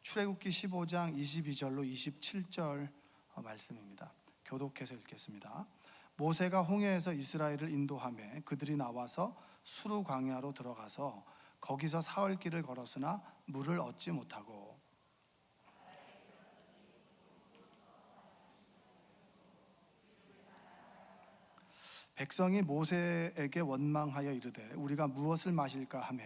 출애굽기 15장 22절로 27절 말씀입니다. 교독해서 읽겠습니다. 모세가 홍해에서 이스라엘을 인도하며 그들이 나와서 수르 광야로 들어가서 거기서 사흘 길을 걸었으나 물을 얻지 못하고 백성이 모세에게 원망하여 이르되 우리가 무엇을 마실까 하며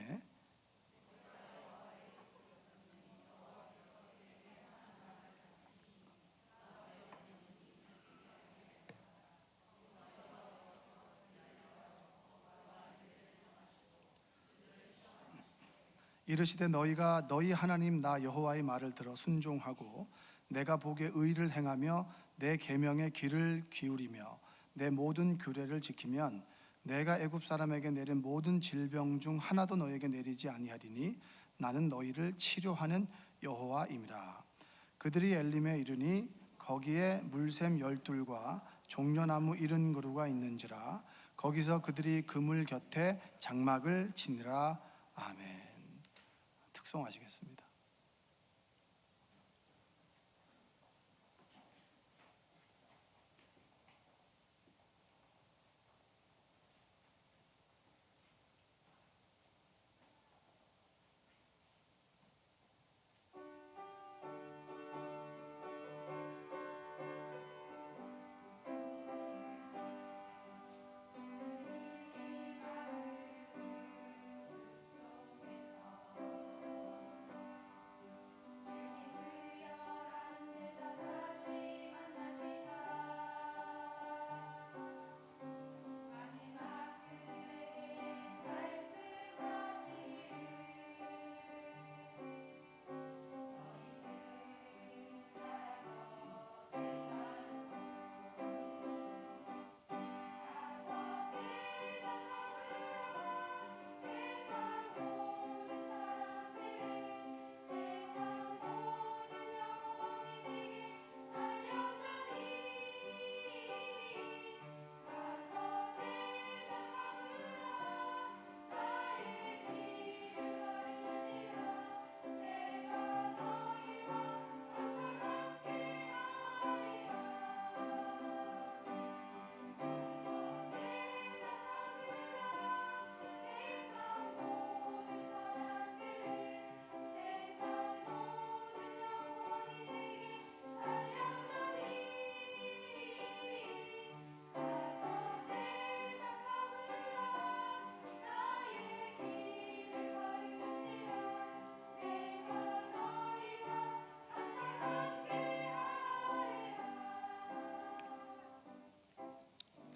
이르시되 너희가 너희 하나님 나 여호와의 말을 들어 순종하고 내가 보기에 의를 행하며 내 계명에 귀를 기울이며 내 모든 규례를 지키면 내가 애굽 사람에게 내린 모든 질병 중 하나도 너에게 내리지 아니하리니 나는 너희를 치료하는 여호와임이라. 그들이 엘림에 이르니 거기에 물샘 12과 종려나무 70그루가 있는지라. 거기서 그들이 그물 곁에 장막을 치니라. 아멘. 특송하시겠습니다.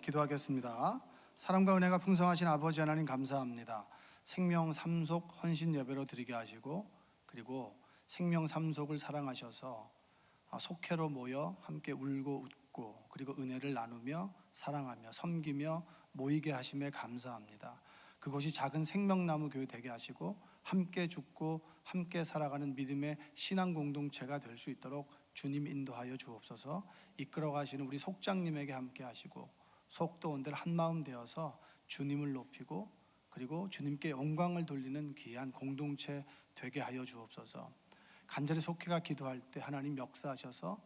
기도하겠습니다. 사랑과 은혜가 풍성하신 아버지 하나님 감사합니다. 생명 삼속 헌신 예배로 드리게 하시고 그리고 생명 삼속을 사랑하셔서 속회로 모여 함께 울고 웃고 그리고 은혜를 나누며 사랑하며 섬기며 모이게 하심에 감사합니다. 그것이 작은 생명나무 교회 되게 하시고 함께 죽고 함께 살아가는 믿음의 신앙 공동체가 될 수 있도록 주님 인도하여 주옵소서. 이끌어 가시는 우리 속장님에게 함께 하시고 속도원들 한마음 되어서 주님을 높이고 그리고 주님께 영광을 돌리는 귀한 공동체 되게 하여 주옵소서. 간절히 속회가 기도할 때 하나님 역사하셔서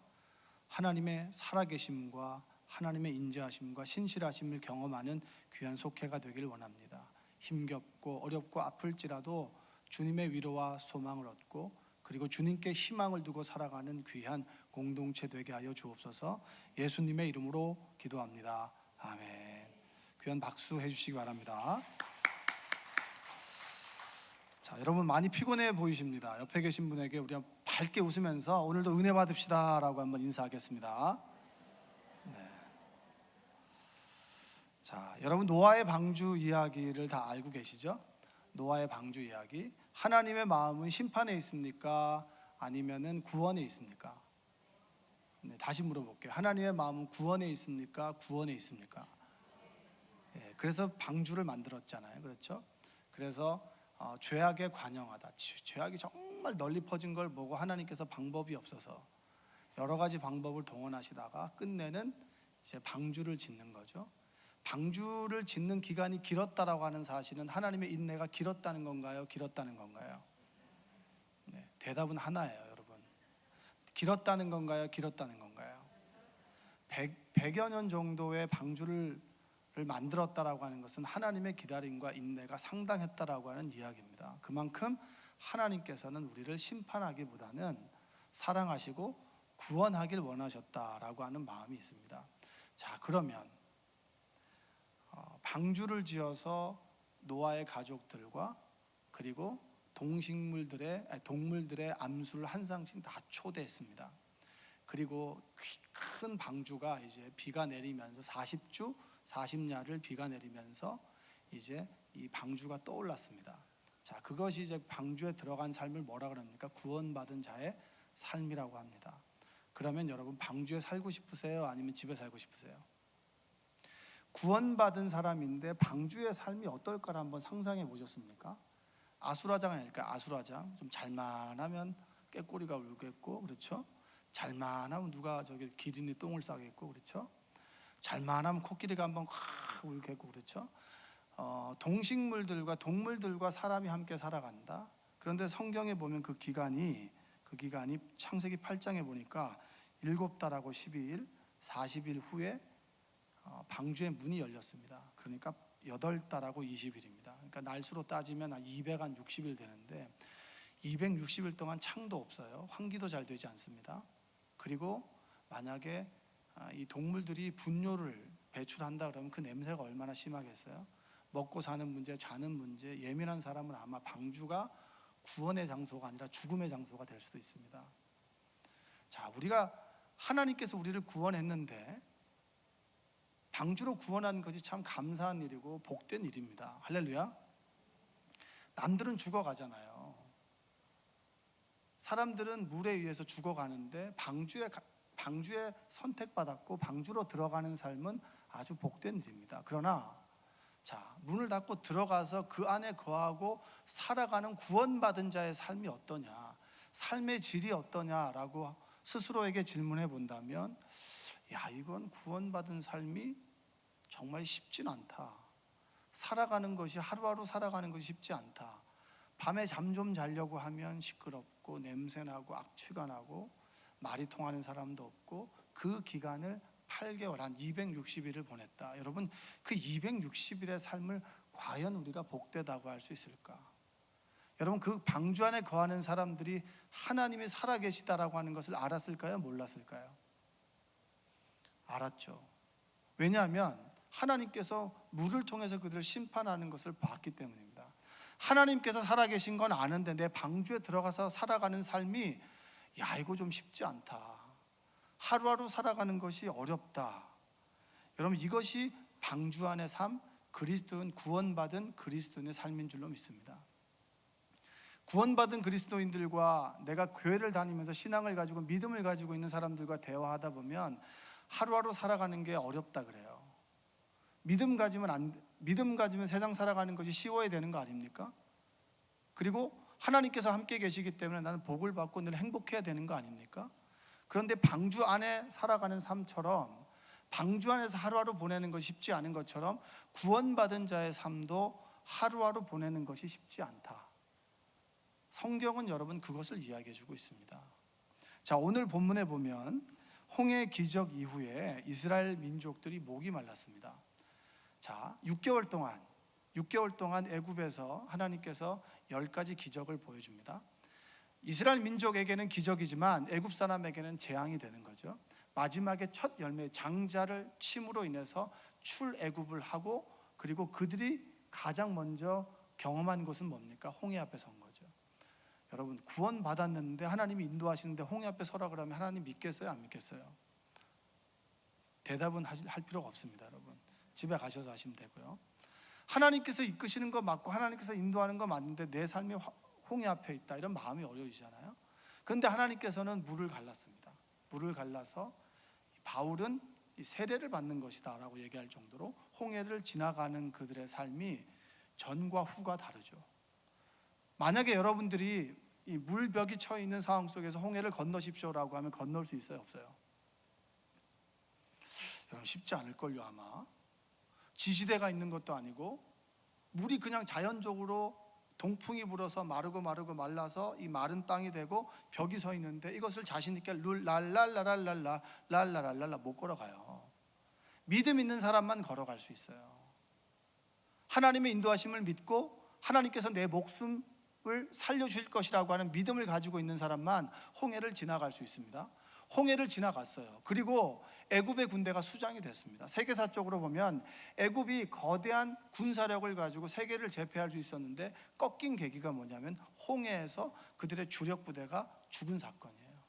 하나님의 살아계심과 하나님의 인자하심과 신실하심을 경험하는 귀한 속회가 되길 원합니다. 힘겹고 어렵고 아플지라도 주님의 위로와 소망을 얻고 그리고 주님께 희망을 두고 살아가는 귀한 공동체 되게 하여 주옵소서. 예수님의 이름으로 기도합니다. 아멘. 귀한 박수 해주시기 바랍니다. 자, 여러분 많이 피곤해 보이십니다. 옆에 계신 분에게 우리 밝게 웃으면서 오늘도 은혜 받읍시다 라고 한번 인사하겠습니다. 네. 자, 여러분 노아의 방주 이야기를 다 알고 계시죠? 노아의 방주 이야기. 하나님의 마음은 심판에 있습니까? 아니면은 구원에 있습니까? 네, 다시 물어볼게요. 하나님의 마음은 구원에 있습니까? 구원에 있습니까? 예, 그래서 방주를 만들었잖아요. 그렇죠? 그래서 죄악에 관영하다. 죄악이 정말 널리 퍼진 걸 보고 하나님께서 방법이 없어서 여러 가지 방법을 동원하시다가 끝내는 이제 방주를 짓는 거죠. 방주를 짓는 기간이 길었다라고 하는 사실은 하나님의 인내가 길었다는 건가요? 길었다는 건가요? 네, 대답은 하나예요, 여러분. 길었다는 건가요? 길었다는 건가요? 100여 년 정도의 방주를 만들었다라고 하는 것은 하나님의 기다림과 인내가 상당했다라고 하는 이야기입니다. 그만큼 하나님께서는 우리를 심판하기보다는 사랑하시고 구원하길 원하셨다라고 하는 마음이 있습니다. 자, 그러면 방주를 지어서 노아의 가족들과 그리고 동물들의 암수를 한 쌍씩 다 초대했습니다. 그리고 큰 방주가 이제 비가 내리면서 40주 40야를 비가 내리면서 이제 이 방주가 떠올랐습니다. 자, 그것이 이제 방주에 들어간 삶을 뭐라 그럽니까? 구원받은 자의 삶이라고 합니다. 그러면 여러분 방주에 살고 싶으세요? 아니면 집에 살고 싶으세요? 구원받은 사람인데 방주의 삶이 어떨까를 한번 상상해 보셨습니까? 아수라장 아닐까? 아수라장. 좀 잘만 하면 꾀꼬리가 울겠고, 그렇죠? 잘만 하면 누가 저기 기린이 똥을 싸겠고, 그렇죠? 잘만 하면 코끼리가 한번 확 울겠고, 그렇죠? 동식물들과 동물들과 사람이 함께 살아간다. 그런데 성경에 보면 그 기간이 창세기 8장에 보니까 7달하고 12일 40일 후에 방주의 문이 열렸습니다. 그러니까 8달하고 20일입니다. 그러니까 날수로 따지면 260일 되는데 260일 동안 창도 없어요. 환기도 잘 되지 않습니다. 그리고 만약에 이 동물들이 분뇨를 배출한다 그러면 그 냄새가 얼마나 심하겠어요? 먹고 사는 문제, 자는 문제, 예민한 사람은 아마 방주가 구원의 장소가 아니라 죽음의 장소가 될 수도 있습니다. 자, 우리가 하나님께서 우리를 구원했는데 방주로 구원한 것이 참 감사한 일이고 복된 일입니다. 할렐루야. 남들은 죽어가잖아요. 사람들은 물에 의해서 죽어가는데 방주에 선택받았고 방주로 들어가는 삶은 아주 복된 일입니다. 그러나 자, 문을 닫고 들어가서 그 안에 거하고 살아가는 구원받은 자의 삶이 어떠냐, 삶의 질이 어떠냐라고 스스로에게 질문해 본다면, 야, 이건 구원받은 삶이 정말 쉽진 않다. 살아가는 것이, 하루하루 살아가는 것이 쉽지 않다. 밤에 잠 좀 자려고 하면 시끄럽고 냄새나고 악취가 나고 말이 통하는 사람도 없고, 그 기간을 8개월, 한 260일을 보냈다. 여러분, 그 260일의 삶을 과연 우리가 복되다고 할 수 있을까? 여러분, 그 방주 안에 거하는 사람들이 하나님이 살아계시다라고 하는 것을 알았을까요? 몰랐을까요? 알았죠. 왜냐하면 하나님께서 물을 통해서 그들을 심판하는 것을 봤기 때문입니다. 하나님께서 살아계신 건 아는데 내 방주에 들어가서 살아가는 삶이, 야, 이거 좀 쉽지 않다. 하루하루 살아가는 것이 어렵다. 여러분, 이것이 방주 안의 삶, 그리스도인, 구원받은 그리스도인의 삶인 줄로 믿습니다. 구원받은 그리스도인들과 내가 교회를 다니면서 신앙을 가지고 믿음을 가지고 있는 사람들과 대화하다 보면 하루하루 살아가는 게 어렵다 그래요. 믿음 가지면 세상 살아가는 것이 쉬워야 되는 거 아닙니까? 그리고 하나님께서 함께 계시기 때문에 나는 복을 받고 늘 행복해야 되는 거 아닙니까? 그런데 방주 안에 살아가는 삶처럼, 방주 안에서 하루하루 보내는 것이 쉽지 않은 것처럼 구원받은 자의 삶도 하루하루 보내는 것이 쉽지 않다. 성경은 여러분 그것을 이야기해 주고 있습니다. 자, 오늘 본문에 보면 홍해 기적 이후에 이스라엘 민족들이 목이 말랐습니다. 자, 6개월 동안 애굽에서 하나님께서 10가지 기적을 보여줍니다. 이스라엘 민족에게는 기적이지만 애굽 사람에게는 재앙이 되는 거죠. 마지막에 첫 열매, 장자를 침으로 인해서 출애굽을 하고, 그리고 그들이 가장 먼저 경험한 것은 뭡니까? 홍해 앞에 선 거죠. 여러분, 구원 받았는데 하나님이 인도하시는데 홍해 앞에 서라 그러면 하나님 믿겠어요? 안 믿겠어요? 대답은 할 필요가 없습니다. 여러분, 집에 가셔서 하시면 되고요. 하나님께서 이끄시는 거 맞고 하나님께서 인도하는 거 맞는데 내 삶이 홍해 앞에 있다, 이런 마음이 어려우시잖아요. 그런데 하나님께서는 물을 갈랐습니다. 물을 갈라서 바울은 이 세례를 받는 것이다 라고 얘기할 정도로 홍해를 지나가는 그들의 삶이 전과 후가 다르죠. 만약에 여러분들이 이 물벽이 쳐 있는 상황 속에서 홍해를 건너십시오라고 하면 건널 수 있어요, 없어요? 여러분, 쉽지 않을걸요. 아마 지시대가 있는 것도 아니고 물이 그냥 자연적으로 동풍이 불어서 마르고 말라서 이 마른 땅이 되고 벽이 서 있는데 이것을 자신 있게 랄랄라랄랄라 못 걸어가요. 믿음 있는 사람만 걸어갈 수 있어요. 하나님의 인도하심을 믿고 하나님께서 내 목숨을 살려주실 것이라고 하는 믿음을 가지고 있는 사람만 홍해를 지나갈 수 있습니다. 홍해를 지나갔어요. 그리고 애굽의 군대가 수장이 됐습니다. 세계사적으로 보면 애굽이 거대한 군사력을 가지고 세계를 제패할 수 있었는데 꺾인 계기가 뭐냐면 홍해에서 그들의 주력 부대가 죽은 사건이에요.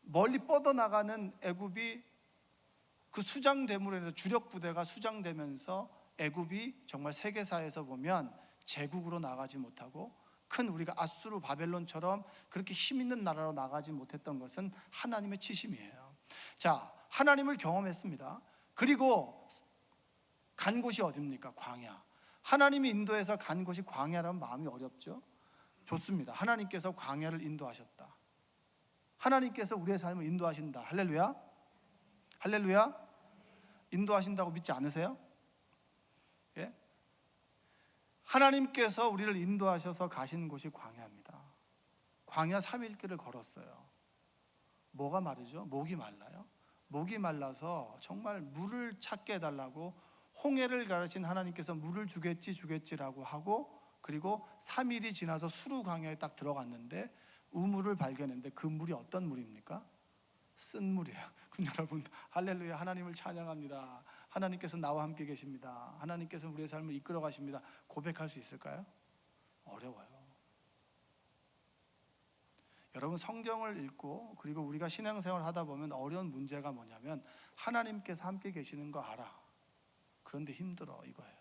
멀리 뻗어나가는 애굽이 그 수장됨으로 인해서 주력 부대가 수장되면서 애굽이 정말 세계사에서 보면 제국으로 나가지 못하고 큰 우리가 아수르 바벨론처럼 그렇게 힘 있는 나라로 나가지 못했던 것은 하나님의 치심이에요. 자, 하나님을 경험했습니다. 그리고 간 곳이 어디입니까? 광야. 하나님이 인도해서 간 곳이 광야라면 마음이 어렵죠? 좋습니다. 하나님께서 광야를 인도하셨다. 하나님께서 우리의 삶을 인도하신다. 할렐루야. 할렐루야. 인도하신다고 믿지 않으세요? 예? 하나님께서 우리를 인도하셔서 가신 곳이 광야입니다. 광야 3일길을 걸었어요. 뭐가 마르죠? 목이 말라요. 목이 말라서 정말 물을 찾게 해달라고 홍해를 가르친 하나님께서 물을 주겠지라고 하고, 그리고 3일이 지나서 수루 광야에 딱 들어갔는데 우물을 발견했는데 그 물이 어떤 물입니까? 쓴 물이에요. 그럼 여러분, 할렐루야, 하나님을 찬양합니다. 하나님께서 나와 함께 계십니다. 하나님께서 우리의 삶을 이끌어 가십니다. 고백할 수 있을까요? 어려워요. 여러분, 성경을 읽고 그리고 우리가 신앙생활을 하다 보면 어려운 문제가 뭐냐면 하나님께서 함께 계시는 거 알아. 그런데 힘들어, 이거예요.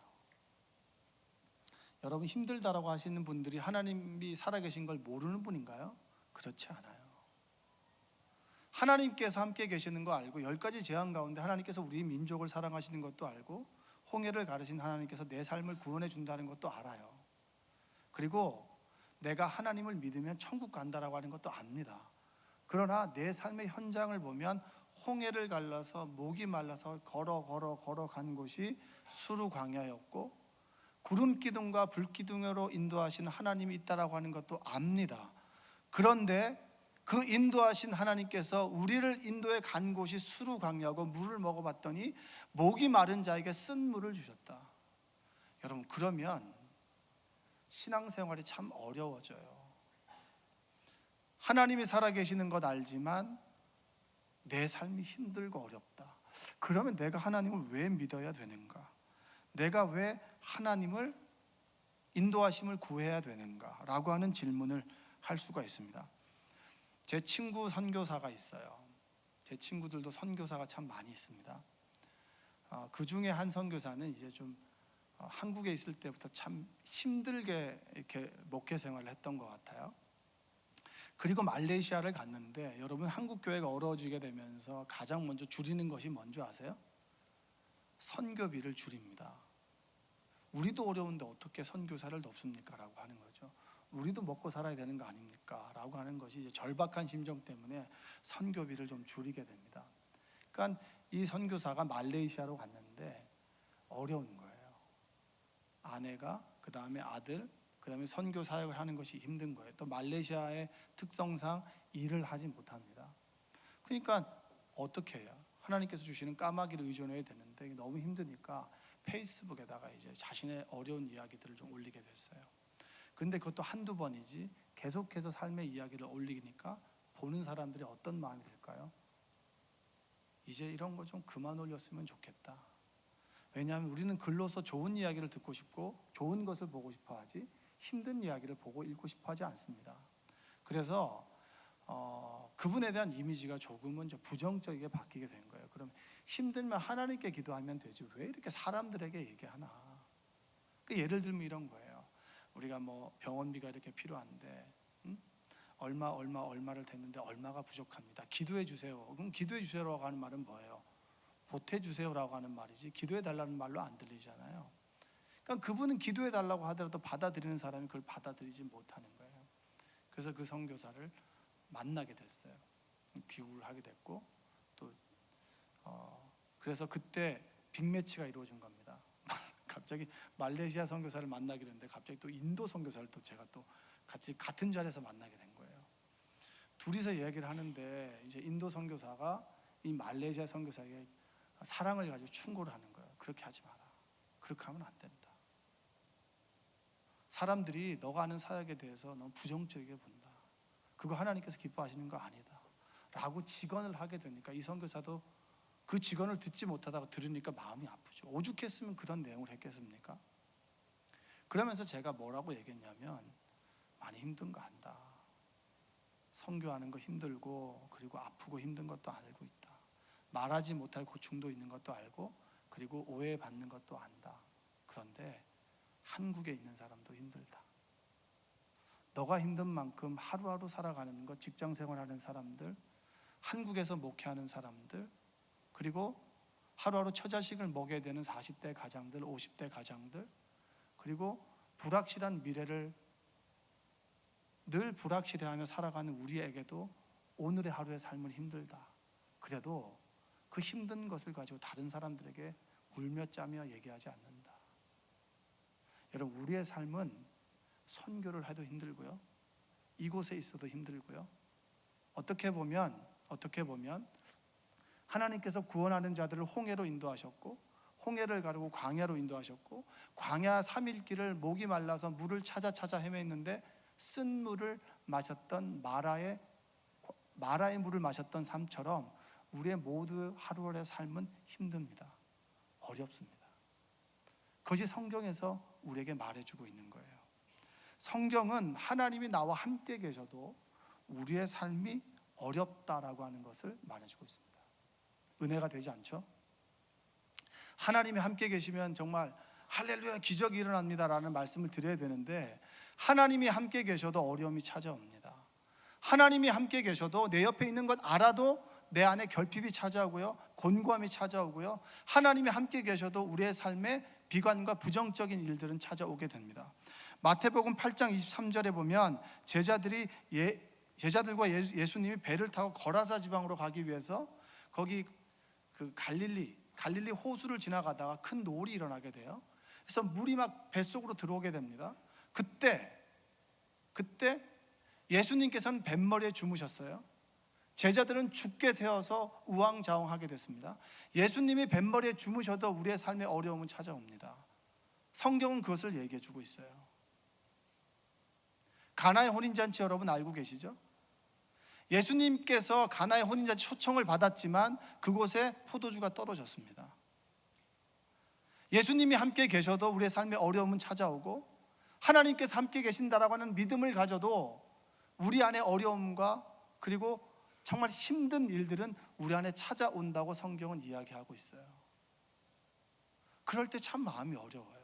여러분, 힘들다라고 하시는 분들이 하나님이 살아계신 걸 모르는 분인가요? 그렇지 않아요. 하나님께서 함께 계시는 거 알고 10가지 재앙 가운데 하나님께서 우리 민족을 사랑하시는 것도 알고 홍해를 가르신 하나님께서 내 삶을 구원해 준다는 것도 알아요. 그리고 내가 하나님을 믿으면 천국 간다라고 하는 것도 압니다. 그러나 내 삶의 현장을 보면 홍해를 갈라서 목이 말라서 걸어 간 곳이 수루 광야였고 구름 기둥과 불 기둥으로 인도하시는 하나님이 있다라고 하는 것도 압니다. 그런데 그 인도하신 하나님께서 우리를 인도해 간 곳이 수루 광야고 물을 먹어봤더니 목이 마른 자에게 쓴 물을 주셨다. 여러분, 그러면 신앙생활이 참 어려워져요. 하나님이 살아계시는 것 알지만 내 삶이 힘들고 어렵다. 그러면 내가 하나님을 왜 믿어야 되는가? 내가 왜 하나님을 인도하심을 구해야 되는가? 라고 하는 질문을 할 수가 있습니다. 제 친구 선교사가 있어요. 제 친구들도 선교사가 참 많이 있습니다. 그 중에 한 선교사는 이제 좀 한국에 있을 때부터 참 힘들게 이렇게 목회 생활을 했던 것 같아요. 그리고 말레이시아를 갔는데 여러분, 한국 교회가 어려워지게 되면서 가장 먼저 줄이는 것이 뭔지 아세요? 선교비를 줄입니다. 우리도 어려운데 어떻게 선교사를 돕습니까? 라고 하는 거죠. 우리도 먹고 살아야 되는 거 아닙니까? 라고 하는 것이 이제 절박한 심정 때문에 선교비를 좀 줄이게 됩니다. 그러니까 이 선교사가 말레이시아로 갔는데 어려운 거예요. 아내가, 그 다음에 아들, 그 다음에 선교 사역을 하는 것이 힘든 거예요. 또 말레이시아의 특성상 일을 하지 못합니다. 그러니까 어떻게 해요? 하나님께서 주시는 까마귀를 의존해야 되는데 너무 힘드니까 페이스북에다가 이제 자신의 어려운 이야기들을 좀 올리게 됐어요. 근데 그것도 한두 번이지 계속해서 삶의 이야기를 올리니까 보는 사람들이 어떤 마음이 들까요? 이제 이런 거 좀 그만 올렸으면 좋겠다. 왜냐하면 우리는 글로서 좋은 이야기를 듣고 싶고 좋은 것을 보고 싶어 하지 힘든 이야기를 보고 읽고 싶어 하지 않습니다. 그래서 그분에 대한 이미지가 조금은 부정적이게 바뀌게 된 거예요. 그럼 힘들면 하나님께 기도하면 되지 왜 이렇게 사람들에게 얘기하나? 예를 들면 이런 거예요. 우리가 뭐 병원비가 이렇게 필요한데 얼마를 댔는데 얼마가 부족합니다. 기도해 주세요. 그럼 기도해 주세요라고 하는 말은 뭐예요? 보태 주세요라고 하는 말이지 기도해 달라는 말로 안 들리잖아요. 그러니까 그분은 기도해 달라고 하더라도 받아들이는 사람이 그걸 받아들이지 못하는 거예요. 그래서 그 선교사를 만나게 됐어요. 귀국을 하게 됐고 또 그래서 그때 빅매치가 이루어진 겁니다. 갑자기 말레이시아 선교사를 만나기로 했는데 갑자기 또 인도 선교사를 또 제가 또 같이 같은 자리에서 만나게 된 거예요. 둘이서 이야기를 하는데 이제 인도 선교사가 이 말레이시아 선교사에게 사랑을 가지고 충고를 하는 거예요. 그렇게 하지 마라. 그렇게 하면 안 된다. 사람들이 너가 하는 사역에 대해서 너무 부정적이게 본다. 그거 하나님께서 기뻐하시는 거 아니다 라고 직언을 하게 되니까 이 선교사도 그 직언을 듣지 못하다가 들으니까 마음이 아프죠. 오죽했으면 그런 내용을 했겠습니까? 그러면서 제가 뭐라고 얘기했냐면, 많이 힘든 거 안다. 선교하는 거 힘들고 그리고 아프고 힘든 것도 알고 있다. 말하지 못할 고충도 있는 것도 알고 그리고 오해받는 것도 안다. 그런데 한국에 있는 사람도 힘들다. 너가 힘든 만큼 하루하루 살아가는 것, 직장 생활하는 사람들, 한국에서 목회하는 사람들, 그리고 하루하루 처자식을 먹여야 되는 40대 가장들, 50대 가장들, 그리고 불확실한 미래를 늘 불확실해하며 살아가는 우리에게도 오늘의 하루의 삶은 힘들다. 그래도 그 힘든 것을 가지고 다른 사람들에게 울며 짜며 얘기하지 않는다. 여러분, 우리의 삶은 선교를 해도 힘들고요, 이곳에 있어도 힘들고요, 어떻게 보면 하나님께서 구원하는 자들을 홍해로 인도하셨고, 홍해를 가르고 광야로 인도하셨고, 광야 3일 길을 목이 말라서 물을 찾아 헤맸는데 쓴 물을 마셨던 마라의 물을 마셨던 삶처럼 우리의 모두 하루하루의 삶은 힘듭니다. 어렵습니다. 그것이 성경에서 우리에게 말해주고 있는 거예요. 성경은 하나님이 나와 함께 계셔도 우리의 삶이 어렵다라고 하는 것을 말해주고 있습니다. 은혜가 되지 않죠? 하나님이 함께 계시면 정말 할렐루야, 기적이 일어납니다라는 말씀을 드려야 되는데, 하나님이 함께 계셔도 어려움이 찾아옵니다. 하나님이 함께 계셔도 내 옆에 있는 것 알아도 내 안에 결핍이 찾아오고요, 곤고함이 찾아오고요, 하나님이 함께 계셔도 우리의 삶에 비관과 부정적인 일들은 찾아오게 됩니다. 마태복음 8장 23절에 보면 제자들과 예수님이 배를 타고 거라사 지방으로 가기 위해서 거기 그 갈릴리 호수를 지나가다가 큰 노을이 일어나게 돼요. 그래서 물이 막 뱃속으로 들어오게 됩니다. 그때 예수님께서는 뱃머리에 주무셨어요. 제자들은 죽게 되어서 우왕좌왕하게 됐습니다. 예수님이 뱃머리에 주무셔도 우리의 삶에 어려움은 찾아옵니다. 성경은 그것을 얘기해 주고 있어요. 가나의 혼인잔치 여러분 알고 계시죠? 예수님께서 가나의 혼인잔치 초청을 받았지만 그곳에 포도주가 떨어졌습니다. 예수님이 함께 계셔도 우리의 삶에 어려움은 찾아오고, 하나님께서 함께 계신다라고 하는 믿음을 가져도 우리 안에 어려움과 그리고 정말 힘든 일들은 우리 안에 찾아온다고 성경은 이야기하고 있어요. 그럴 때 참 마음이 어려워요.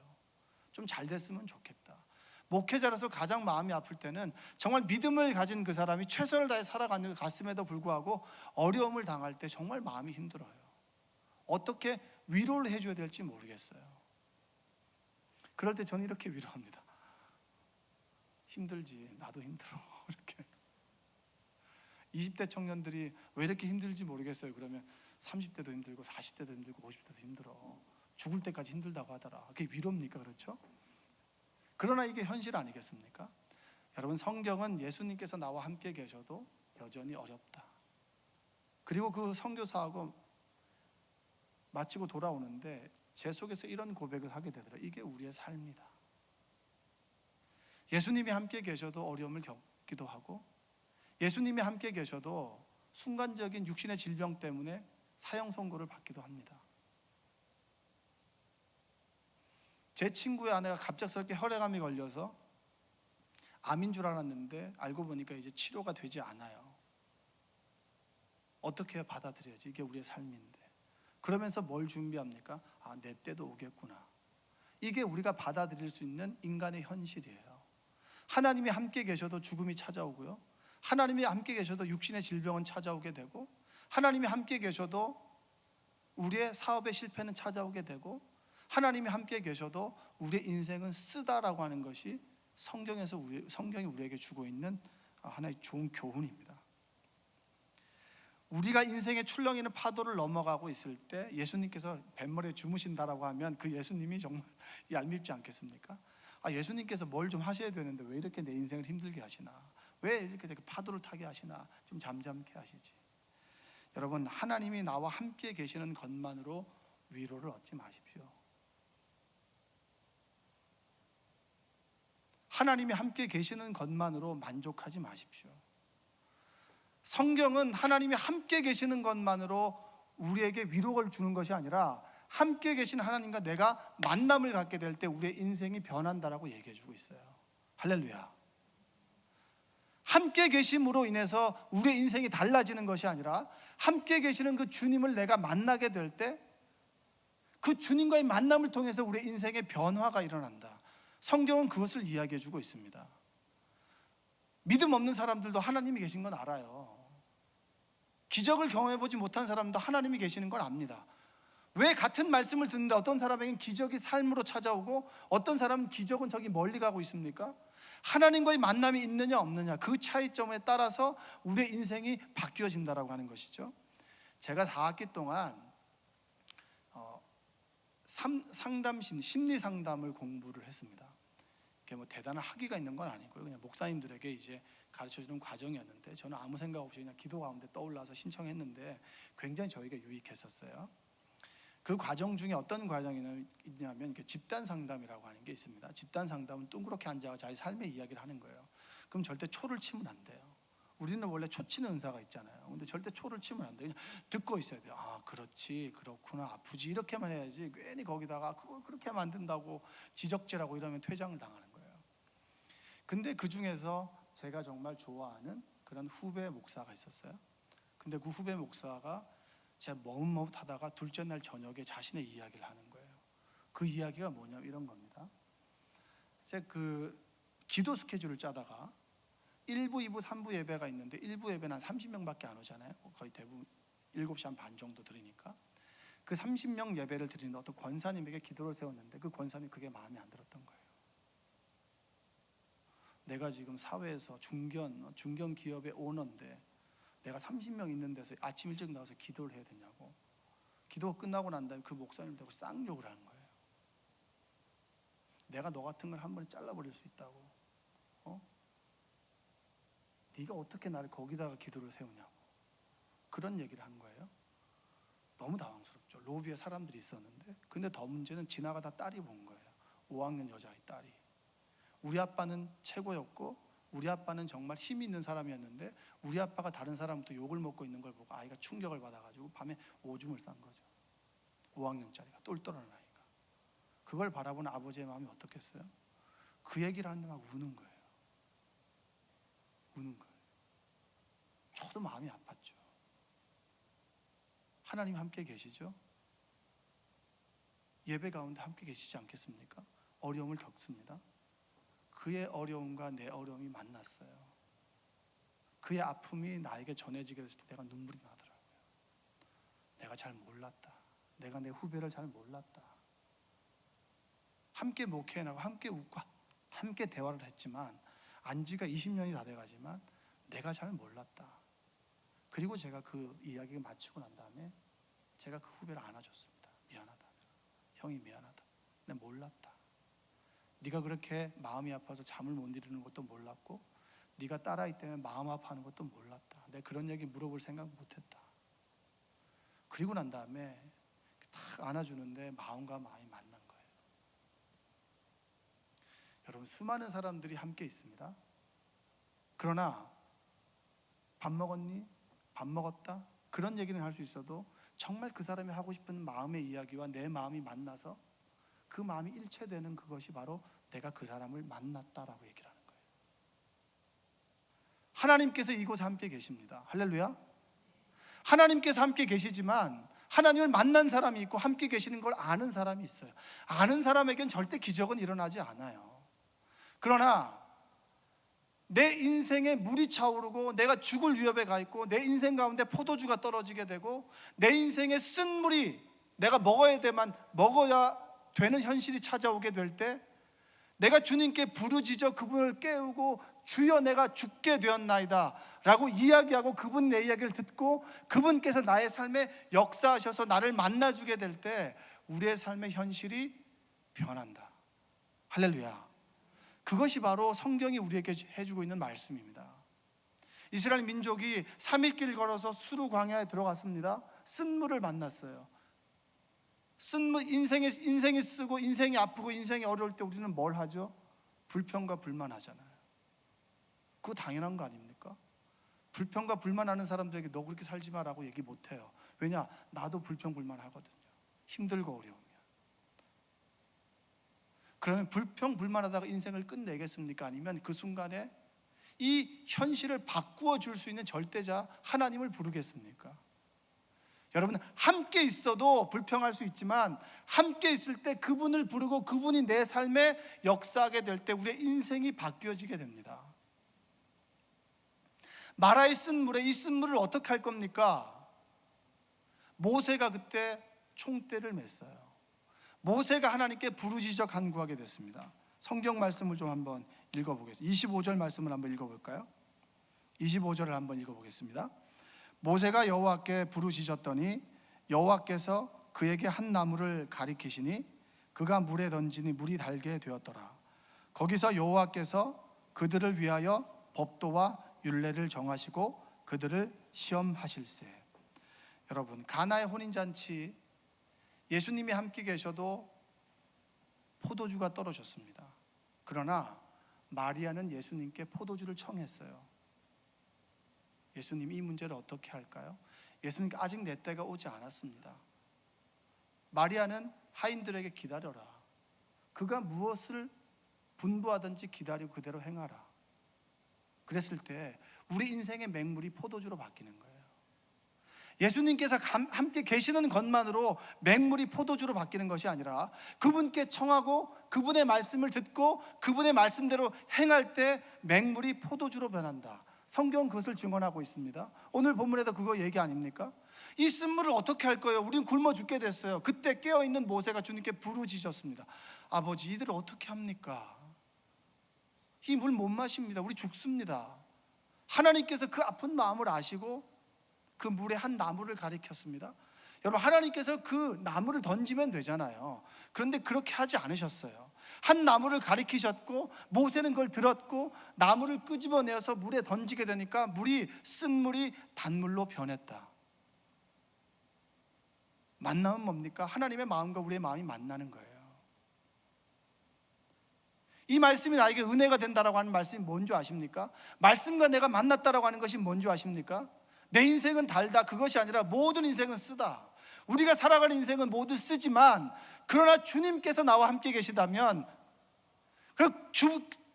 좀 잘 됐으면 좋겠다. 목회자로서 가장 마음이 아플 때는 정말 믿음을 가진 그 사람이 최선을 다해 살아가는 것 같음에도 불구하고 어려움을 당할 때 정말 마음이 힘들어요. 어떻게 위로를 해줘야 될지 모르겠어요. 그럴 때 저는 이렇게 위로합니다. 힘들지, 나도 힘들어. 이렇게 20대 청년들이 왜 이렇게 힘들지 모르겠어요. 그러면 30대도 힘들고 40대도 힘들고 50대도 힘들어. 죽을 때까지 힘들다고 하더라. 그게 위로입니까? 그렇죠? 그러나 이게 현실 아니겠습니까? 여러분, 성경은 예수님께서 나와 함께 계셔도 여전히 어렵다. 그리고 그 선교사하고 마치고 돌아오는데 제 속에서 이런 고백을 하게 되더라고요. 이게 우리의 삶이다. 예수님이 함께 계셔도 어려움을 겪기도 하고, 예수님이 함께 계셔도 순간적인 육신의 질병 때문에 사형 선고를 받기도 합니다. 제 친구의 아내가 갑작스럽게 혈액암이 걸려서 암인 줄 알았는데 알고 보니까 이제 치료가 되지 않아요. 어떻게 받아들여야지? 이게 우리의 삶인데. 그러면서 뭘 준비합니까? 아, 내 때도 오겠구나. 이게 우리가 받아들일 수 있는 인간의 현실이에요. 하나님이 함께 계셔도 죽음이 찾아오고요, 하나님이 함께 계셔도 육신의 질병은 찾아오게 되고, 하나님이 함께 계셔도 우리의 사업의 실패는 찾아오게 되고, 하나님이 함께 계셔도 우리의 인생은 쓰다라고 하는 것이 성경이 우리에게 주고 있는 하나의 좋은 교훈입니다. 우리가 인생의 출렁이는 파도를 넘어가고 있을 때 예수님께서 뱃머리에 주무신다라고 하면 그 예수님이 정말 얄밉지 않겠습니까? 예수님께서 뭘 좀 하셔야 되는데 왜 이렇게 내 인생을 힘들게 하시나, 왜 이렇게 파도를 타게 하시나, 좀 잠잠케 하시지. 여러분, 하나님이 나와 함께 계시는 것만으로 위로를 얻지 마십시오. 하나님이 함께 계시는 것만으로 만족하지 마십시오. 성경은 하나님이 함께 계시는 것만으로 우리에게 위로를 주는 것이 아니라 함께 계신 하나님과 내가 만남을 갖게 될 때 우리의 인생이 변한다라고 얘기해 주고 있어요. 할렐루야. 함께 계심으로 인해서 우리의 인생이 달라지는 것이 아니라 함께 계시는 그 주님을 내가 만나게 될 때 그 주님과의 만남을 통해서 우리의 인생의 변화가 일어난다. 성경은 그것을 이야기해 주고 있습니다. 믿음 없는 사람들도 하나님이 계신 건 알아요. 기적을 경험해 보지 못한 사람도 하나님이 계시는 걸 압니다. 왜 같은 말씀을 듣는데 어떤 사람에게는 기적이 삶으로 찾아오고 어떤 사람은 기적은 저기 멀리 가고 있습니까? 하나님과의 만남이 있느냐 없느냐, 그 차이점에 따라서 우리의 인생이 바뀌어진다라고 하는 것이죠. 제가 4학기 동안 심리 상담을 공부를 했습니다. 이게 뭐 대단한 학위가 있는 건 아니고요. 그냥 목사님들에게 이제 가르쳐주는 과정이었는데 저는 아무 생각 없이 그냥 기도 가운데 떠올라서 신청했는데 굉장히 저에게 유익했었어요. 그 과정 중에 어떤 과정이 있냐면 집단 상담이라고 하는 게 있습니다. 집단 상담은 둥그렇게 앉아서 자기 삶의 이야기를 하는 거예요. 그럼 절대 초를 치면 안 돼요. 우리는 원래 초 치는 은사가 있잖아요. 근데 절대 초를 치면 안 돼요. 그냥 듣고 있어야 돼요. 그렇지, 그렇구나, 아프지, 이렇게만 해야지 괜히 거기다가 그걸 그렇게 하면 안 된다고 지적질하고 이러면 퇴장을 당하는 거예요. 근데 그 중에서 제가 정말 좋아하는 그런 후배 목사가 있었어요. 근데 그 후배 목사가 제가 머뭇머뭇하다가 둘째 날 저녁에 자신의 이야기를 하는 거예요. 그 이야기가 뭐냐면 이런 겁니다. 제가 그 기도 스케줄을 짜다가 1부, 2부, 3부 예배가 있는데 1부 예배는 한 30명밖에 안 오잖아요. 거의 대부분 7시 반 정도 드리니까 그 30명 예배를 드리는 어떤 권사님에게 기도를 세웠는데 그 권사님이 그게 마음에 안 들었던 거예요. 내가 지금 사회에서 중견 기업의 오너인데 내가 30명 있는 데서 아침 일찍 나와서 기도를 해야 되냐고. 기도가 끝나고 난 다음에 그 목사님 대고 쌍욕을 하는 거예요. 내가 너 같은 걸 한 번에 잘라버릴 수 있다고. 네가 어떻게 나를 거기다가 기도를 세우냐고. 그런 얘기를 한 거예요. 너무 당황스럽죠. 로비에 사람들이 있었는데, 근데 더 문제는 지나가다 딸이 본 거예요. 5학년 여자아이 딸이. 우리 아빠는 최고였고 우리 아빠는 정말 힘이 있는 사람이었는데 우리 아빠가 다른 사람부터 욕을 먹고 있는 걸 보고 아이가 충격을 받아가지고 밤에 오줌을 싼 거죠. 5학년짜리가, 똘똘한 아이가. 그걸 바라보는 아버지의 마음이 어떻겠어요? 그 얘기를 하는데 막 우는 거예요. 우는 거예요. 저도 마음이 아팠죠. 하나님 함께 계시죠? 예배 가운데 함께 계시지 않겠습니까? 어려움을 겪습니다. 그의 어려움과 내 어려움이 만났어요. 그의 아픔이 나에게 전해지게 됐을 때 내가 눈물이 나더라고요. 내가 잘 몰랐다. 내가 내 후배를 잘 몰랐다. 함께 목회하고 함께 웃고 함께 대화를 했지만 안지가 20년이 다 돼가지만 내가 잘 몰랐다. 그리고 제가 그 이야기가 마치고 난 다음에 제가 그 후배를 안아줬습니다. 미안하다. 형이 미안하다. 내가 몰랐다. 네가 그렇게 마음이 아파서 잠을 못 이루는 것도 몰랐고 네가 딸아이 때문에 마음 아파하는 것도 몰랐다. 내가 그런 얘기 물어볼 생각 못했다. 그리고 난 다음에 딱 안아주는데 마음과 마음이 만난 거예요. 여러분, 수많은 사람들이 함께 있습니다. 그러나 밥 먹었니? 밥 먹었다? 그런 얘기는 할 수 있어도 정말 그 사람이 하고 싶은 마음의 이야기와 내 마음이 만나서 그 마음이 일체되는 그것이 바로 내가 그 사람을 만났다라고 얘기를 하는 거예요. 하나님께서 이곳에 함께 계십니다. 할렐루야. 하나님께서 함께 계시지만 하나님을 만난 사람이 있고 함께 계시는 걸 아는 사람이 있어요. 아는 사람에겐 절대 기적은 일어나지 않아요. 그러나 내 인생에 물이 차오르고 내가 죽을 위협에 가 있고 내 인생 가운데 포도주가 떨어지게 되고 내 인생에 쓴 물이 내가 먹어야 되는 현실이 찾아오게 될 때 내가 주님께 부르짖어 그분을 깨우고 주여 내가 죽게 되었나이다 라고 이야기하고 그분 내 이야기를 듣고 그분께서 나의 삶에 역사하셔서 나를 만나주게 될 때 우리의 삶의 현실이 변한다. 할렐루야. 그것이 바로 성경이 우리에게 해주고 있는 말씀입니다. 이스라엘 민족이 3일길 걸어서 수르 광야에 들어갔습니다. 쓴물을 만났어요. 쓴물, 인생이 쓰고 인생이 아프고 인생이 어려울 때 우리는 뭘 하죠? 불평과 불만하잖아요. 그거 당연한 거 아닙니까? 불평과 불만하는 사람들에게 너 그렇게 살지 마라고 얘기 못해요. 왜냐? 나도 불평불만하거든요. 힘들고 어려우면. 그러면 불평불만하다가 인생을 끝내겠습니까? 아니면 그 순간에 이 현실을 바꾸어 줄 수 있는 절대자 하나님을 부르겠습니까? 여러분, 함께 있어도 불평할 수 있지만 함께 있을 때 그분을 부르고 그분이 내 삶에 역사하게 될 때 우리의 인생이 바뀌어지게 됩니다. 마라의 쓴물에 이 쓴물을 어떻게 할 겁니까? 모세가 그때 총대를 맸어요. 모세가 하나님께 부르짖어 간구하게 됐습니다. 성경 말씀을 좀 한번 읽어보겠습니다. 25절 말씀을 한번 읽어볼까요? 25절을 한번 읽어보겠습니다. 모세가 여호와께 부르짖었더니 여호와께서 그에게 한 나무를 가리키시니 그가 물에 던지니 물이 달게 되었더라. 거기서 여호와께서 그들을 위하여 법도와 율례를 정하시고 그들을 시험하실세. 여러분, 가나의 혼인잔치 예수님이 함께 계셔도 포도주가 떨어졌습니다. 그러나 마리아는 예수님께 포도주를 청했어요. 예수님, 이 문제를 어떻게 할까요? 예수님께 아직 내 때가 오지 않았습니다. 마리아는 하인들에게 기다려라. 그가 무엇을 분부하든지 기다리고 그대로 행하라. 그랬을 때 우리 인생의 맹물이 포도주로 바뀌는 거예요. 예수님께서 함께 계시는 것만으로 맹물이 포도주로 바뀌는 것이 아니라 그분께 청하고 그분의 말씀을 듣고 그분의 말씀대로 행할 때 맹물이 포도주로 변한다. 성경은 그것을 증언하고 있습니다. 오늘 본문에도 그거 얘기 아닙니까? 이 쓴물을 어떻게 할 거예요? 우리는 굶어 죽게 됐어요. 그때 깨어있는 모세가 주님께 부르짖었습니다. 아버지, 이들을 어떻게 합니까? 이 물 못 마십니다. 우리 죽습니다. 하나님께서 그 아픈 마음을 아시고 그 물에 한 나무를 가리켰습니다. 여러분, 하나님께서 그 나무를 던지면 되잖아요. 그런데 그렇게 하지 않으셨어요. 한 나무를 가리키셨고 모세는 그걸 들었고 나무를 끄집어내어서 물에 던지게 되니까 쓴 물이 단물로 변했다. 만남은 뭡니까? 하나님의 마음과 우리의 마음이 만나는 거예요. 이 말씀이 나에게 은혜가 된다라고 하는 말씀이 뭔지 아십니까? 말씀과 내가 만났다라고 하는 것이 뭔지 아십니까? 내 인생은 달다, 그것이 아니라 모든 인생은 쓰다. 우리가 살아가는 인생은 모두 쓰지만 그러나 주님께서 나와 함께 계시다면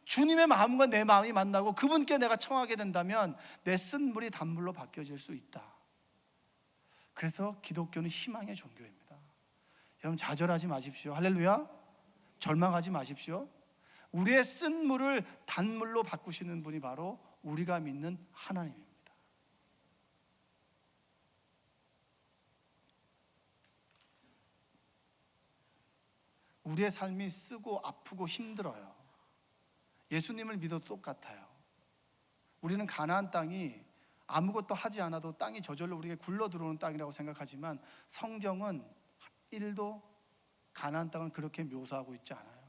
주님의 마음과 내 마음이 만나고 그분께 내가 청하게 된다면 내 쓴 물이 단물로 바뀌어질 수 있다. 그래서 기독교는 희망의 종교입니다. 여러분, 좌절하지 마십시오. 할렐루야. 절망하지 마십시오. 우리의 쓴 물을 단물로 바꾸시는 분이 바로 우리가 믿는 하나님입니다. 우리의 삶이 쓰고 아프고 힘들어요. 예수님을 믿어도 똑같아요. 우리는 가나안 땅이 아무것도 하지 않아도 땅이 저절로 우리에게 굴러 들어오는 땅이라고 생각하지만 성경은 1도 가나안 땅을 그렇게 묘사하고 있지 않아요.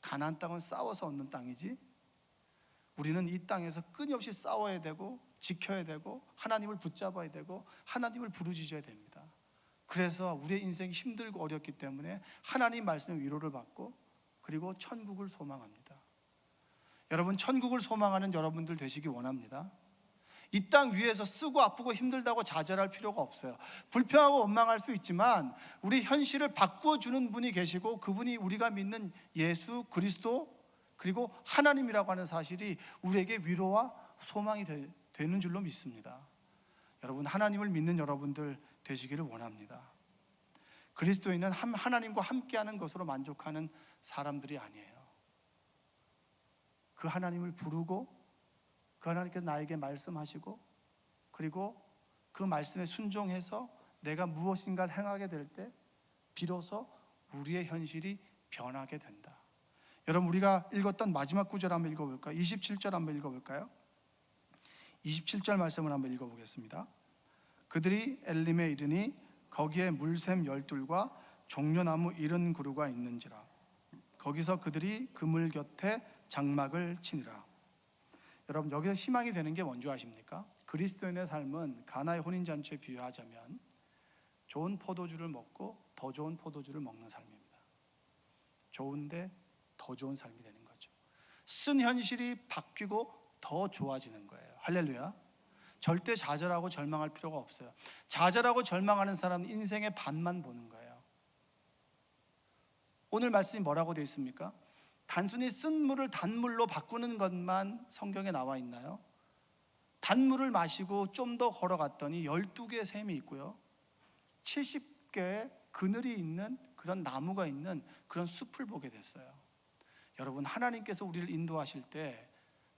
가나안 땅은 싸워서 얻는 땅이지 우리는 이 땅에서 끊임없이 싸워야 되고 지켜야 되고 하나님을 붙잡아야 되고 하나님을 부르짖어야 됩니다. 그래서 우리의 인생이 힘들고 어렵기 때문에 하나님 말씀의 위로를 받고 그리고 천국을 소망합니다. 여러분, 천국을 소망하는 여러분들 되시기 원합니다. 이 땅 위에서 쓰고 아프고 힘들다고 좌절할 필요가 없어요. 불평하고 원망할 수 있지만 우리 현실을 바꾸어주는 분이 계시고 그분이 우리가 믿는 예수 그리스도 그리고 하나님이라고 하는 사실이 우리에게 위로와 소망이 되는 줄로 믿습니다. 여러분, 하나님을 믿는 여러분들 되시기를 원합니다. 그리스도인은 하나님과 함께하는 것으로 만족하는 사람들이 아니에요. 그 하나님을 부르고 그 하나님께서 나에게 말씀하시고 그리고 그 말씀에 순종해서 내가 무엇인가를 행하게 될 때 비로소 우리의 현실이 변하게 된다. 여러분, 우리가 읽었던 마지막 구절 한번 읽어볼까요? 27절 한번 읽어볼까요? 27절 말씀을 한번 읽어보겠습니다. 그들이 엘림에 이르니 거기에 물샘 12과 종려나무 70그루가 있는지라. 거기서 그들이 그물 곁에 장막을 치니라. 여러분, 여기서 희망이 되는 게 뭔지 아십니까? 그리스도인의 삶은 가나의 혼인잔치에 비유하자면 좋은 포도주를 먹고 더 좋은 포도주를 먹는 삶입니다. 좋은데 더 좋은 삶이 되는 거죠. 쓴 현실이 바뀌고 더 좋아지는 거예요. 할렐루야. 절대 좌절하고 절망할 필요가 없어요. 좌절하고 절망하는 사람은 인생의 반만 보는 거예요. 오늘 말씀이 뭐라고 되어 있습니까? 단순히 쓴 물을 단물로 바꾸는 것만 성경에 나와 있나요? 단물을 마시고 좀 더 걸어갔더니 12개의 샘이 있고요, 70개의 그늘이 있는 그런 나무가 있는 그런 숲을 보게 됐어요. 여러분, 하나님께서 우리를 인도하실 때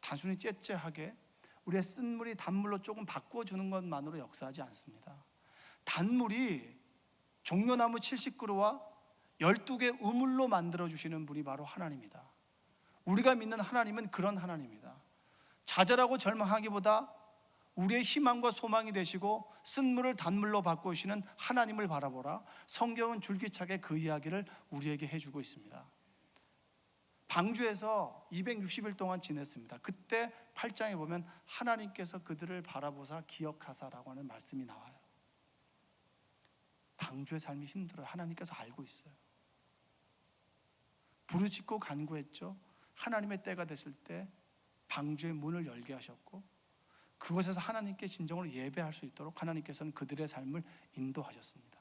단순히 째째하게 우리의 쓴 물이 단물로 조금 바꿔주는 것만으로 역사하지 않습니다. 단물이 종려나무 70그루와 12개 우물로 만들어주시는 분이 바로 하나님이다. 우리가 믿는 하나님은 그런 하나님이다. 좌절하고 절망하기보다 우리의 희망과 소망이 되시고 쓴 물을 단물로 바꾸시는 하나님을 바라보라. 성경은 줄기차게 그 이야기를 우리에게 해주고 있습니다. 방주에서 260일 동안 지냈습니다. 그때 8장에 보면 하나님께서 그들을 바라보사 기억하사라고 하는 말씀이 나와요. 방주의 삶이 힘들어요. 하나님께서 알고 있어요. 부르짖고 간구했죠. 하나님의 때가 됐을 때 방주의 문을 열게 하셨고, 그곳에서 하나님께 진정으로 예배할 수 있도록 하나님께서는 그들의 삶을 인도하셨습니다.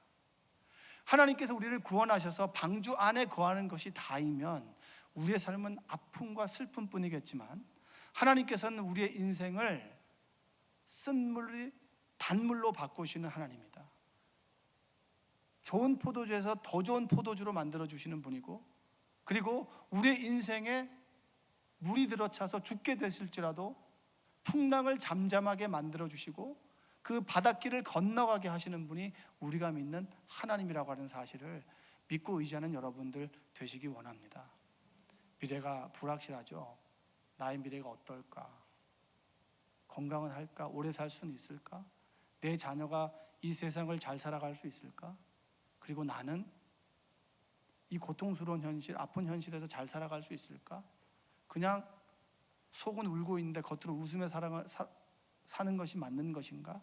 하나님께서 우리를 구원하셔서 방주 안에 거하는 것이 다이면 우리의 삶은 아픔과 슬픔뿐이겠지만, 하나님께서는 우리의 인생을 쓴 물이 단물로 바꾸시는 하나님이다. 좋은 포도주에서 더 좋은 포도주로 만들어주시는 분이고, 그리고 우리의 인생에 물이 들어차서 죽게 되실지라도 풍랑을 잠잠하게 만들어주시고 그 바닷길을 건너가게 하시는 분이 우리가 믿는 하나님이라고 하는 사실을 믿고 의지하는 여러분들 되시기 원합니다. 미래가 불확실하죠. 나의 미래가 어떨까? 건강은 할까? 오래 살 수는 있을까? 내 자녀가 이 세상을 잘 살아갈 수 있을까? 그리고 나는 이 고통스러운 현실, 아픈 현실에서 잘 살아갈 수 있을까? 그냥 속은 울고 있는데 겉으로 웃으며 사는 것이 맞는 것인가?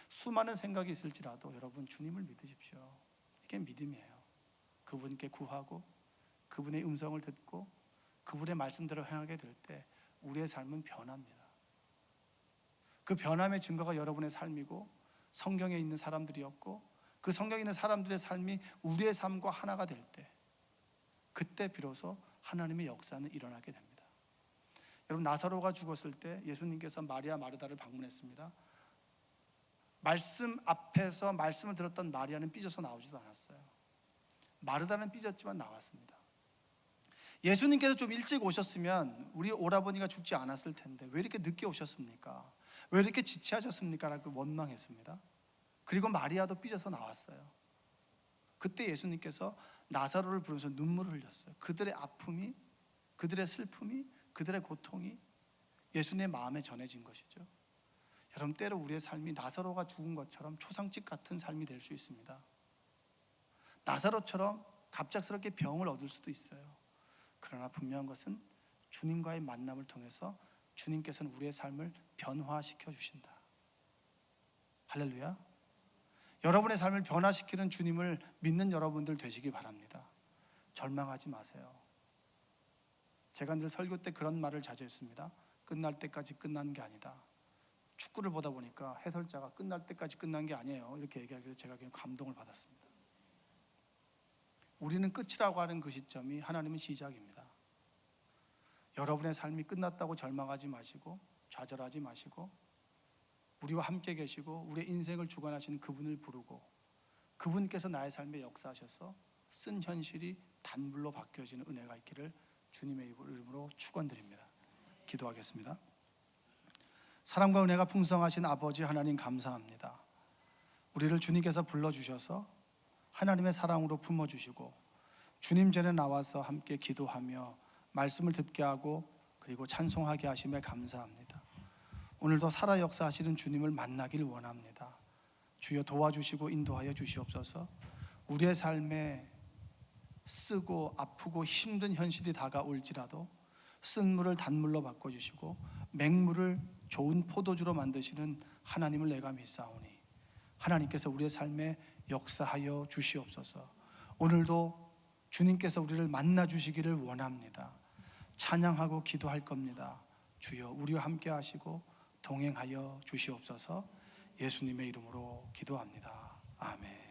수많은 생각이 있을지라도 여러분, 주님을 믿으십시오. 이게 믿음이에요. 그분께 구하고 그분의 음성을 듣고 그분의 말씀대로 행하게 될 때 우리의 삶은 변합니다. 그 변함의 증거가 여러분의 삶이고 성경에 있는 사람들이었고, 그 성경에 있는 사람들의 삶이 우리의 삶과 하나가 될 때, 그때 비로소 하나님의 역사는 일어나게 됩니다. 여러분, 나사로가 죽었을 때 예수님께서 마리아 마르다를 방문했습니다. 말씀 앞에서 말씀을 들었던 마리아는 삐져서 나오지도 않았어요. 마르다는 삐졌지만 나왔습니다. 예수님께서 좀 일찍 오셨으면 우리 오라버니가 죽지 않았을 텐데 왜 이렇게 늦게 오셨습니까? 왜 이렇게 지체하셨습니까? 라고 원망했습니다. 그리고 마리아도 삐져서 나왔어요. 그때 예수님께서 나사로를 부르면서 눈물을 흘렸어요. 그들의 아픔이, 그들의 슬픔이, 그들의 고통이 예수님의 마음에 전해진 것이죠. 여러분, 때로 우리의 삶이 나사로가 죽은 것처럼 초상집 같은 삶이 될 수 있습니다. 나사로처럼 갑작스럽게 병을 얻을 수도 있어요. 그러나 분명한 것은 주님과의 만남을 통해서 주님께서는 우리의 삶을 변화시켜 주신다. 할렐루야. 여러분의 삶을 변화시키는 주님을 믿는 여러분들 되시기 바랍니다. 절망하지 마세요. 제가 늘 설교 때 그런 말을 자주 했습니다. 끝날 때까지 끝난 게 아니다. 축구를 보다 보니까 해설자가 끝날 때까지 끝난 게 아니에요, 이렇게 얘기하길래 제가 그냥 감동을 받았습니다. 우리는 끝이라고 하는 그 시점이 하나님은 시작입니다. 여러분의 삶이 끝났다고 절망하지 마시고 좌절하지 마시고 우리와 함께 계시고 우리의 인생을 주관하시는 그분을 부르고 그분께서 나의 삶에 역사하셔서 쓴 현실이 단물로 바뀌어지는 은혜가 있기를 주님의 이름으로 축원드립니다. 기도하겠습니다. 사랑과 은혜가 풍성하신 아버지 하나님, 감사합니다. 우리를 주님께서 불러주셔서 하나님의 사랑으로 품어주시고 주님 전에 나와서 함께 기도하며 말씀을 듣게 하고 그리고 찬송하게 하심에 감사합니다. 오늘도 살아 역사하시는 주님을 만나길 원합니다. 주여 도와주시고 인도하여 주시옵소서. 우리의 삶에 쓰고 아프고 힘든 현실이 다가올지라도 쓴 물을 단물로 바꿔주시고 맹물을 좋은 포도주로 만드시는 하나님을 내가 믿사오니 하나님께서 우리의 삶에 역사하여 주시옵소서. 오늘도 주님께서 우리를 만나 주시기를 원합니다. 찬양하고 기도할 겁니다. 주여 우리와 함께 하시고 동행하여 주시옵소서. 예수님의 이름으로 기도합니다. 아멘.